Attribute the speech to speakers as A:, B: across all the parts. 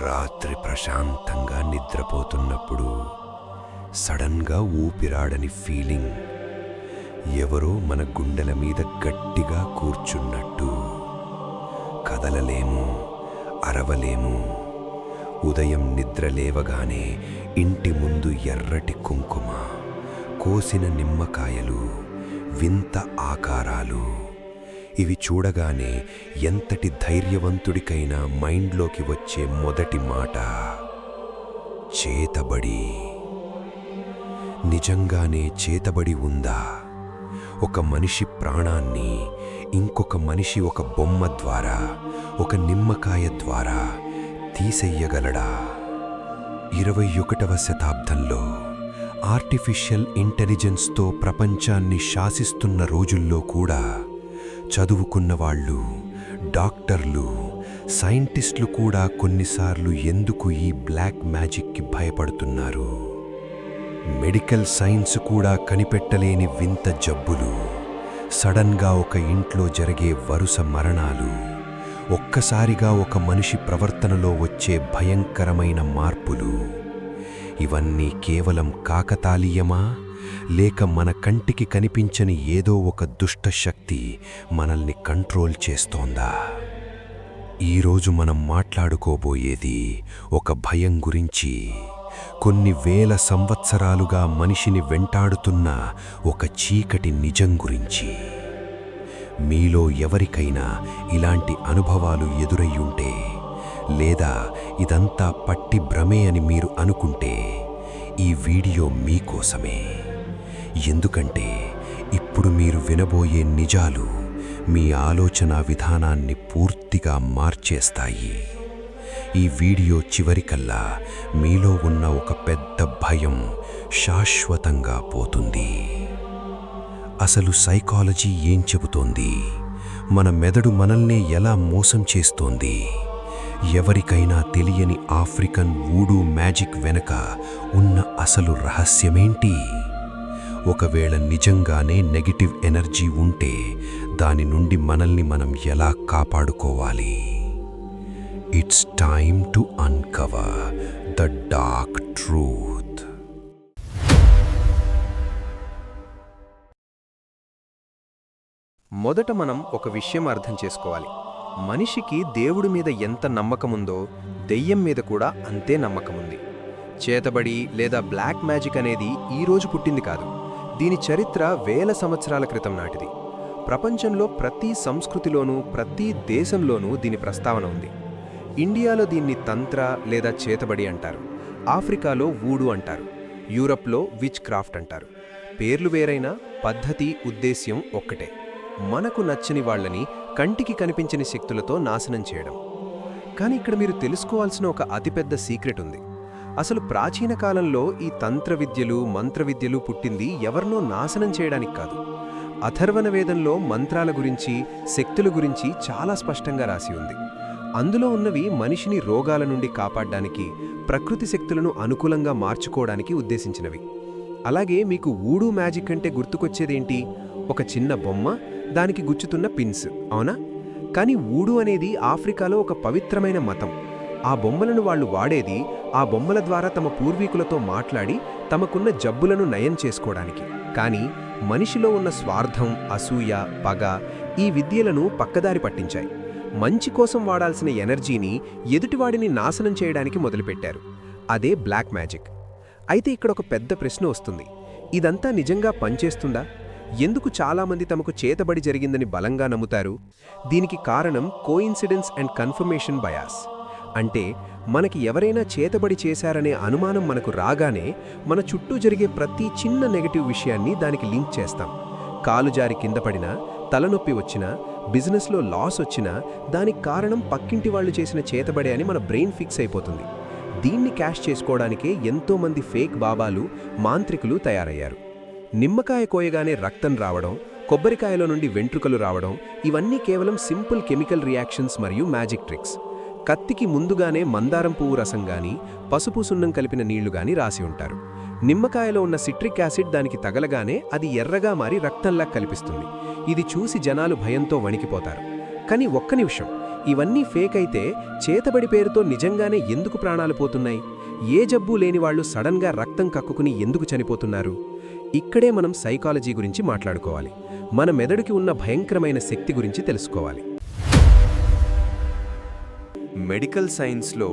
A: రాత్రి ప్రశాంతంగా నిద్రపోతున్నప్పుడు సడన్గా ఊపిరాడని ఫీలింగ్, ఎవరో మన గుండెల మీద గట్టిగా కూర్చున్నట్టు. కదలలేము, అరవలేము. ఉదయం నిద్రలేవగానే ఇంటి ముందు ఎర్రటి కుంకుమ, కోసిన నిమ్మకాయలు, వింత ఆకారాలు. ఇవి చూడగానే ఎంతటి ధైర్యవంతుడికైనా మైండ్లోకి వచ్చే మొదటి మాట చేతబడి. నిజంగానే చేతబడి ఉందా? ఒక మనిషి ప్రాణాన్ని ఇంకొక మనిషి ఒక బొమ్మ ద్వారా, ఒక నిమ్మకాయ ద్వారా తీసెయ్యగలడా? 21వ శతాబ్దంలో ఆర్టిఫిషియల్ ఇంటెలిజెన్స్తో ప్రపంచాన్ని శాసిస్తున్న రోజుల్లో కూడా చదువుకున్నవాళ్ళు, డాక్టర్లు, సైంటిస్టులు కూడా కొన్నిసార్లు ఎందుకు ఈ బ్లాక్ మ్యాజిక్కి భయపడుతున్నారు? మెడికల్ సైన్స్ కూడా కనిపెట్టలేని వింత జబ్బులు, సడన్గా ఒక ఇంట్లో జరిగే వరుస మరణాలు, ఒక్కసారిగా ఒక మనిషి ప్రవర్తనలో వచ్చే భయంకరమైన మార్పులు. ఇవన్నీ కేవలం కాకతాళీయమా, లేక మన కంటికి కనిపించని ఏదో ఒక దుష్ట శక్తి మనల్ని కంట్రోల్ చేస్తోందా? ఈరోజు మనం మాట్లాడుకోబోయేది ఒక భయం గురించి, కొన్ని వేల సంవత్సరాలుగా మనిషిని వెంటాడుతున్న ఒక చీకటి నిజం గురించి. మీలో ఎవరికైనా ఇలాంటి అనుభవాలు ఎదురయ్యుంటే, లేదా ఇదంతా పట్టి భ్రమే అని మీరు అనుకుంటే, ఈ వీడియో మీకోసమే. ఎందుకంటే ఇప్పుడు మీరు వినబోయే నిజాలు మీ ఆలోచన విధానాన్ని పూర్తిగా మార్చేస్తాయి. ఈ వీడియో చివరికల్లా మీలో ఉన్న ఒక పెద్ద భయం శాశ్వతంగా పోతుంది. అసలు సైకాలజీ ఏం చెబుతోంది? మన మెదడు మనల్నే ఎలా మోసం చేస్తోంది? ఎవరికైనా తెలియని ఆఫ్రికన్ వూడూ మ్యాజిక్ వెనక ఉన్న అసలు రహస్యమేంటి? ఒకవేళ నిజంగానే నెగటివ్ ఎనర్జీ ఉంటే దాని నుండి మనల్ని మనం ఎలా కాపాడుకోవాలి? It's time to uncover the dark truth.
B: మొదట మనం ఒక విషయం అర్థం చేసుకోవాలి. మనిషికి దేవుడి మీద ఎంత నమ్మకముందో దెయ్యం మీద కూడా అంతే నమ్మకముంది. చేతబడి లేదా బ్లాక్ మ్యాజిక్ అనేది ఈరోజు పుట్టింది కాదు. దీని చరిత్ర వేల సంవత్సరాల క్రితం నాటిది. ప్రపంచంలో ప్రతి సంస్కృతిలోనూ, ప్రతి దేశంలోనూ దీని ప్రస్తావన ఉంది. ఇండియాలో దీన్ని తంత్ర లేదా చేతబడి అంటారు. ఆఫ్రికాలో వూడు అంటారు. యూరప్లో విచ్ క్రాఫ్ట్ అంటారు. పేర్లు వేరైనా పద్ధతి, ఉద్దేశ్యం ఒక్కటే. మనకు నచ్చని వాళ్ళని కంటికి కనిపించని శక్తులతో నాశనం చేయడం. కానీ ఇక్కడ మీరు తెలుసుకోవాల్సిన ఒక అతిపెద్ద సీక్రెట్ ఉంది. అసలు ప్రాచీన కాలంలో ఈ తంత్ర విద్యలు, మంత్ర విద్యలు పుట్టింది ఎవరినో నాశనం చేయడానికి కాదు. అథర్వణ వేదంలో మంత్రాల గురించి, శక్తుల గురించి చాలా స్పష్టంగా రాసి ఉంది. అందులో ఉన్నవి మనిషిని రోగాల నుండి కాపాడడానికి, ప్రకృతి శక్తులను అనుకూలంగా మార్చుకోవడానికి ఉద్దేశించినవి. అలాగే మీకు వూడూ మ్యాజిక్ అంటే గుర్తుకొచ్చేదేంటి? ఒక చిన్న బొమ్మ, దానికి గుచ్చుతున్న పిన్స్, అవునా? కానీ వూడూ అనేది ఆఫ్రికాలో ఒక పవిత్రమైన మతం. ఆ బొమ్మలను వాళ్ళు వాడేది ఆ బొమ్మల ద్వారా తమ పూర్వీకులతో మాట్లాడి తమకున్న జబ్బులను నయం చేసుకోవడానికి. కానీ మనిషిలో ఉన్న స్వార్థం, అసూయ, పగ ఈ విద్యలను పక్కదారి పట్టించాయి. మంచి కోసం వాడాల్సిన ఎనర్జీని ఎదుటివాడిని నాశనం చేయడానికి మొదలుపెట్టారు. అదే బ్లాక్ మ్యాజిక్. అయితే ఇక్కడ ఒక పెద్ద ప్రశ్న వస్తుంది. ఇదంతా నిజంగా పనిచేస్తుందా? ఎందుకు చాలామంది తమకు చేతబడి జరిగిందని బలంగా నమ్ముతారు? దీనికి కారణం కోయిన్సిడెన్స్ అండ్ కన్ఫర్మేషన్ బయాస్. అంటే మనకి ఎవరైనా చేతబడి చేశారనే అనుమానం మనకు రాగానే మన చుట్టూ జరిగే ప్రతి చిన్న నెగటివ్ విషయాన్ని దానికి లింక్ చేస్తాం. కాలు జారి కింద పడినా, తలనొప్పి వచ్చినా, బిజినెస్లో లాస్ వచ్చినా దానికి కారణం పక్కింటి వాళ్ళు చేసిన చేతబడే అని మన బ్రెయిన్ ఫిక్స్ అయిపోతుంది. దీన్ని క్యాష్ చేసుకోవడానికే ఎంతోమంది ఫేక్ బాబాలు, మాంత్రికులు తయారయ్యారు. నిమ్మకాయ కోయగానే రక్తం రావడం, కొబ్బరికాయలో నుండి వెంట్రుకలు రావడం ఇవన్నీ కేవలం సింపుల్ కెమికల్ రియాక్షన్స్ మరియు మ్యాజిక్ ట్రిక్స్. కత్తికి ముందుగానే మందారం పువ్వు రసం గాని, పసుపు సున్నం కలిపిన నీళ్లు గాని రాసి ఉంటారు. నిమ్మకాయలో ఉన్న సిట్రిక్ యాసిడ్ దానికి తగలగానే అది ఎర్రగా మారి రక్తంలా కనిపిస్తుంది. ఇది చూసి జనాలు భయంతో వణికిపోతారు. కానీ ఒక్క నిమిషం, ఇవన్నీ ఫేక్ అయితే చేతబడి పేరుతో నిజంగానే ఎందుకు ప్రాణాలు పోతున్నాయి? ఏ జబ్బు లేని వాళ్ళు సడన్గా రక్తం కక్కుకుని ఎందుకు చనిపోతున్నారు? ఇక్కడే మనం సైకాలజీ గురించి మాట్లాడుకోవాలి. మన మెదడుకి ఉన్న భయంకరమైన శక్తి గురించి తెలుసుకోవాలి. మెడికల్ సైన్స్లో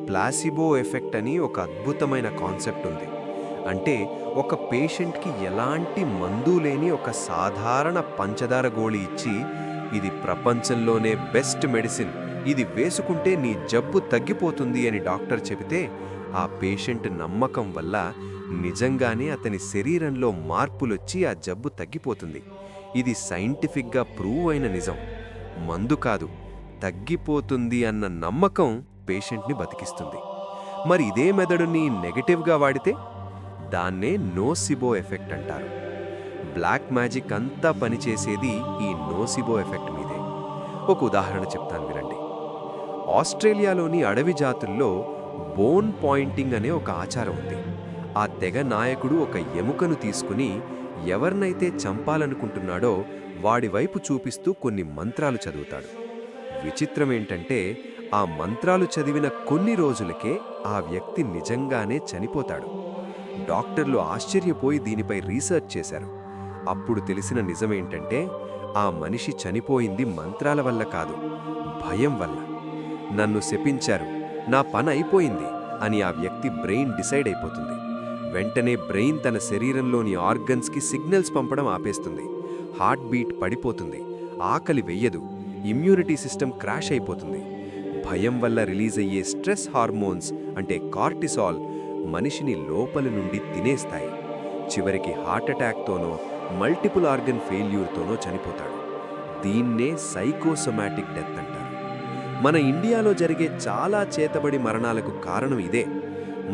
B: ప్లాసిబో ఎఫెక్ట్ అని ఒక అద్భుతమైన కాన్సెప్ట్ ఉంది. అంటే ఒక పేషెంట్కి ఎలాంటి మందు లేని ఒక సాధారణ పంచదార గోళీ ఇచ్చి, ఇది ప్రపంచంలోనే బెస్ట్ మెడిసిన్, ఇది వేసుకుంటే నీ జబ్బు తగ్గిపోతుంది అని డాక్టర్ చెబితే, ఆ పేషెంట్ నమ్మకం వల్ల నిజంగానే అతని శరీరంలో మార్పులొచ్చి ఆ జబ్బు తగ్గిపోతుంది. ఇది సైంటిఫిక్గా ప్రూవ్ అయిన నిజం. మందు కాదు, తగ్గిపోతుంది అన్న నమ్మకం పేషెంట్ని బతికిస్తుంది. మరి ఇదే మెదడుని నెగటివ్గా వాడితే దాన్నే నోసిబో ఎఫెక్ట్ అంటారు. బ్లాక్ మ్యాజిక్ అంతా పనిచేసేది ఈ నోసిబో ఎఫెక్ట్ మీదే. ఒక ఉదాహరణ చెప్తాను వినండి. ఆస్ట్రేలియాలోని అడవి జాతుల్లో బోన్ పాయింటింగ్ అనే ఒక ఆచారం ఉంది. ఆ తెగ నాయకుడు ఒక ఎముకను తీసుకుని ఎవరినైతే చంపాలనుకుంటున్నాడో వాడి వైపు చూపిస్తూ కొన్ని మంత్రాలు చదువుతాడు. విచిత్రమేంటంటే ఆ మంత్రాలు చదివిన కొన్ని రోజులకే ఆ వ్యక్తి నిజంగానే చనిపోతాడు. డాక్టర్లు ఆశ్చర్యపోయి దీనిపై రీసెర్చ్ చేశారు. అప్పుడు తెలిసిన నిజమేంటంటే ఆ మనిషి చనిపోయింది మంత్రాల వల్ల కాదు, భయం వల్ల. నన్ను శపించారు, నా పని అయిపోయింది అని ఆ వ్యక్తి బ్రెయిన్ డిసైడ్ అయిపోతుంది. వెంటనే బ్రెయిన్ తన శరీరంలోని ఆర్గన్స్కి సిగ్నల్స్ పంపడం ఆపేస్తుంది. హార్ట్ బీట్ పడిపోతుంది, ఆకలి వెయ్యదు, ఇమ్యూనిటీ సిస్టమ్ క్రాష్ అయిపోతుంది. భయం వల్ల రిలీజ్ అయ్యే స్ట్రెస్ హార్మోన్స్ అంటే కార్టిసాల్ మనిషిని లోపలి నుండి తినేస్తాయి. చివరికి హార్ట్ అటాక్తోనో మల్టిపుల్ ఆర్గన్ ఫెయిల్యూర్తోనో చనిపోతాడు. దీన్నే సైకోసొమాటిక్ డెత్ అంటారు. మన ఇండియాలో జరిగే చాలా చేతబడి మరణాలకు కారణం ఇదే.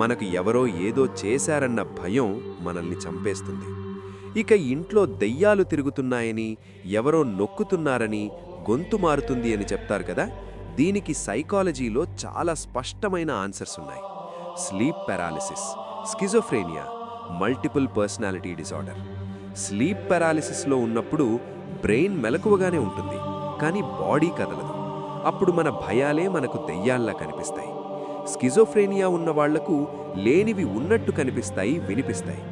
B: మనకు ఎవరో ఏదో చేశారన్న భయం మనల్ని చంపేస్తుంది. ఇక ఇంట్లో దెయ్యాలు తిరుగుతున్నాయని, ఎవరో నొక్కుతున్నారని, గొంతు మారుతుంది అని చెప్తారు కదా, దీనికి సైకాలజీలో చాలా స్పష్టమైన ఆన్సర్స్ ఉన్నాయి. Sleep paralysis, schizophrenia, multiple personality disorder. Sleep పారాలిసిస్లో ఉన్నప్పుడు బ్రెయిన్ మెలకువగానే ఉంటుంది, కానీ బాడీ కదలదు. అప్పుడు మన భయాలే మనకు దెయ్యాల్లా కనిపిస్తాయి. స్కిజోఫ్రేనియా ఉన్న వాళ్లకు లేనివి ఉన్నట్టు కనిపిస్తాయి, వినిపిస్తాయి.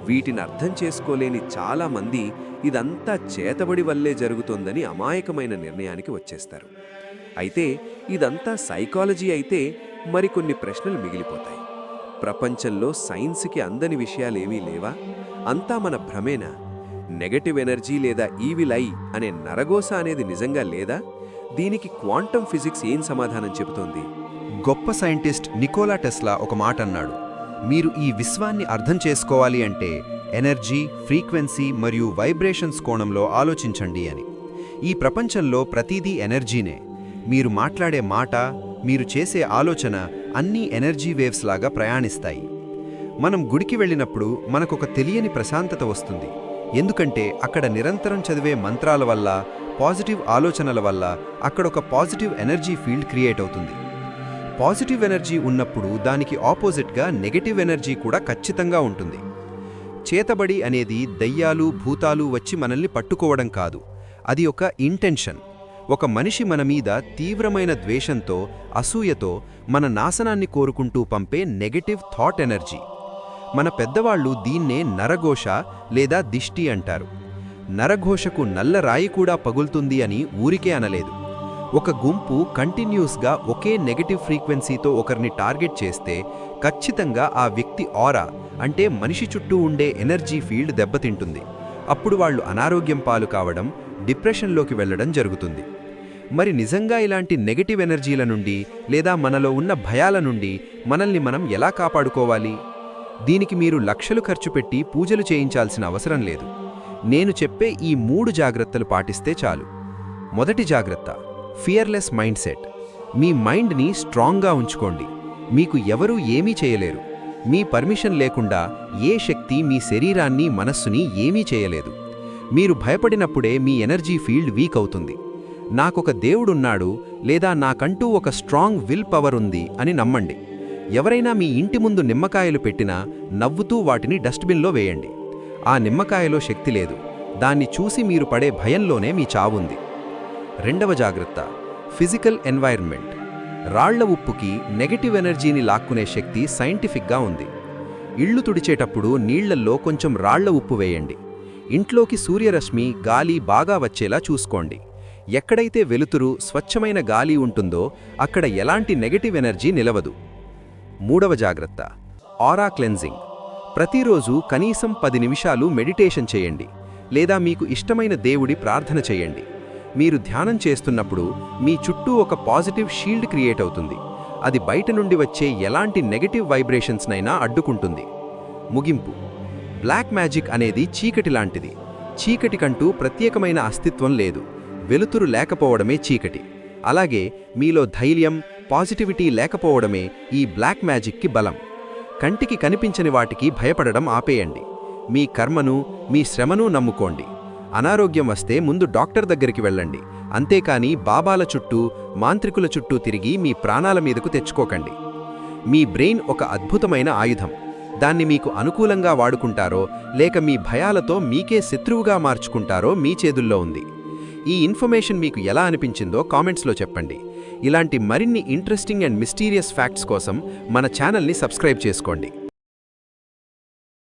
B: వీటిని అర్థం చేసుకోలేని చాలామంది ఇదంతా చేతబడి వల్లే జరుగుతోందని అమాయకమైన నిర్ణయానికి వచ్చేస్తారు. అయితే ఇదంతా సైకాలజీ అయితే మరికొన్ని ప్రశ్నలు మిగిలిపోతాయి. ప్రపంచంలో సైన్స్కి అందని విషయాలేవీ లేవా? అంతా మన భ్రమేనా? నెగటివ్ ఎనర్జీ లేదా ఈవిల్ ఐ అనే నరగోస అనేది నిజంగా లేదా? దీనికి క్వాంటమ్ ఫిజిక్స్ ఏం సమాధానం చెబుతోంది?
A: గొప్ప సైంటిస్ట్ నికోలా టెస్లా ఒక మాట అన్నాడు, మీరు ఈ విశ్వాన్ని అర్థం చేసుకోవాలి అంటే ఎనర్జీ, ఫ్రీక్వెన్సీ మరియు వైబ్రేషన్స్ కోణంలో ఆలోచించండి అని. ఈ ప్రపంచంలో ప్రతిదీ ఎనర్జీనే. మీరు మాట్లాడే మాట, మీరు చేసే ఆలోచన అన్నీ ఎనర్జీ వేవ్స్ లాగా ప్రయాణిస్తాయి. మనం గుడికి వెళ్ళినప్పుడు మనకొక తెలియని ప్రశాంతత వస్తుంది. ఎందుకంటే అక్కడ నిరంతరం చదివే మంత్రాల వల్ల, పాజిటివ్ ఆలోచనల వల్ల అక్కడొక పాజిటివ్ ఎనర్జీ ఫీల్డ్ క్రియేట్ అవుతుంది. పాజిటివ్ ఎనర్జీ ఉన్నప్పుడు దానికి ఆపోజిట్గా నెగటివ్ ఎనర్జీ కూడా ఖచ్చితంగా ఉంటుంది. చేతబడి అనేది దయ్యాలు, భూతాలు వచ్చి మనల్ని పట్టుకోవడం కాదు. అది ఒక ఇంటెన్షన్. ఒక మనిషి మన మీద తీవ్రమైన ద్వేషంతో, అసూయతో మన నాశనాన్ని కోరుకుంటూ పంపే నెగటివ్ థాట్ ఎనర్జీ. మన పెద్దవాళ్లు దీన్నే నరఘోష లేదా దిష్టి అంటారు. నరఘోషకు నల్ల రాయి కూడా పగులుతుంది అని ఊరికే అనలేదు. ఒక గుంపు కంటిన్యూస్గా ఒకే నెగటివ్ ఫ్రీక్వెన్సీతో ఒకరిని టార్గెట్ చేస్తే ఖచ్చితంగా ఆ వ్యక్తి ఆరా అంటే మనిషి చుట్టూ ఉండే ఎనర్జీ ఫీల్డ్ దెబ్బతింటుంది. అప్పుడు వాళ్ళు అనారోగ్యం పాలు కావడం, డిప్రెషన్లోకి వెళ్లడం జరుగుతుంది. మరి నిజంగా ఇలాంటి నెగటివ్ ఎనర్జీల నుండి లేదా మనలో ఉన్న భయాల నుండి మనల్ని మనం ఎలా కాపాడుకోవాలి? దీనికి మీరు లక్షలు ఖర్చు పెట్టి పూజలు చేయించాల్సిన అవసరం లేదు. నేను చెప్పే ఈ 3 జాగ్రత్తలు పాటిస్తే చాలు. మొదటి జాగ్రత్త, ఫియర్లెస్ మైండ్ సెట్. మీ మైండ్ని స్ట్రాంగ్గా ఉంచుకోండి. మీకు ఎవరూ ఏమీ చేయలేరు. మీ పర్మిషన్ లేకుండా ఏ శక్తి మీ శరీరాన్ని, మనస్సుని ఏమీ చేయలేదు. మీరు భయపడినప్పుడే మీ ఎనర్జీ ఫీల్డ్ వీక్ అవుతుంది. నాకొక దేవుడున్నాడు లేదా నాకంటూ ఒక స్ట్రాంగ్ విల్ పవర్ ఉంది అని నమ్మండి. ఎవరైనా మీ ఇంటి ముందు నిమ్మకాయలు పెట్టినా నవ్వుతూ వాటిని డస్ట్బిన్లో వేయండి. ఆ నిమ్మకాయలో శక్తి లేదు, దాన్ని చూసి మీరు పడే భయంలోనే మీ చావుంది. రెండవ జాగ్రత్త, ఫిజికల్ ఎన్వైర్న్మెంట్. రాళ్ల ఉప్పుకి నెగటివ్ ఎనర్జీని లాక్కునే శక్తి సైంటిఫిక్గా ఉంది. ఇళ్ళు తుడిచేటప్పుడు నీళ్లల్లో కొంచెం రాళ్ల ఉప్పు వేయండి. ఇంట్లోకి సూర్యరశ్మి, గాలి బాగా వచ్చేలా చూసుకోండి. ఎక్కడైతే వెలుతురు, స్వచ్ఛమైన గాలి ఉంటుందో అక్కడ ఎలాంటి నెగటివ్ ఎనర్జీ నిలవదు. 3వ జాగ్రత్త, ఆరా క్లెన్జింగ్. ప్రతిరోజు కనీసం 10 నిమిషాలు మెడిటేషన్ చేయండి, లేదా మీకు ఇష్టమైన దేవుడి ప్రార్థన చేయండి. మీరు ధ్యానం చేస్తున్నప్పుడు మీ చుట్టూ ఒక పాజిటివ్ షీల్డ్ క్రియేట్ అవుతుంది. అది బయట నుండి వచ్చే ఎలాంటి నెగటివ్ వైబ్రేషన్స్నైనా అడ్డుకుంటుంది. ముగింపు. బ్లాక్ మ్యాజిక్ అనేది చీకటి లాంటిది. చీకటికంటూ ప్రత్యేకమైన అస్తిత్వం లేదు. వెలుతురు లేకపోవడమే చీకటి. అలాగే మీలో ధైర్యం, పాజిటివిటీ లేకపోవడమే ఈ బ్లాక్ మ్యాజిక్కి బలం. కంటికి కనిపించని వాటికి భయపడడం ఆపేయండి. మీ కర్మను, మీ శ్రమను నమ్ముకోండి. అనారోగ్యం వస్తే ముందు డాక్టర్ దగ్గరికి వెళ్ళండి. అంతేకాని బాబాల చుట్టూ, మాంత్రికుల చుట్టూ తిరిగి మీ ప్రాణాల మీదకు తెచ్చుకోకండి. మీ బ్రెయిన్ ఒక అద్భుతమైన ఆయుధం. దాన్ని మీకు అనుకూలంగా వాడుకుంటారో లేక మీ భయాలతో మీకే శత్రువుగా మార్చుకుంటారో మీ చేతుల్లో ఉంది. ఈ ఇన్ఫర్మేషన్ మీకు ఎలా అనిపించిందో కామెంట్స్లో చెప్పండి. ఇలాంటి మరిన్ని ఇంట్రెస్టింగ్ అండ్ మిస్టీరియస్ ఫ్యాక్ట్స్ కోసం మన ఛానల్ని సబ్స్క్రైబ్ చేసుకోండి.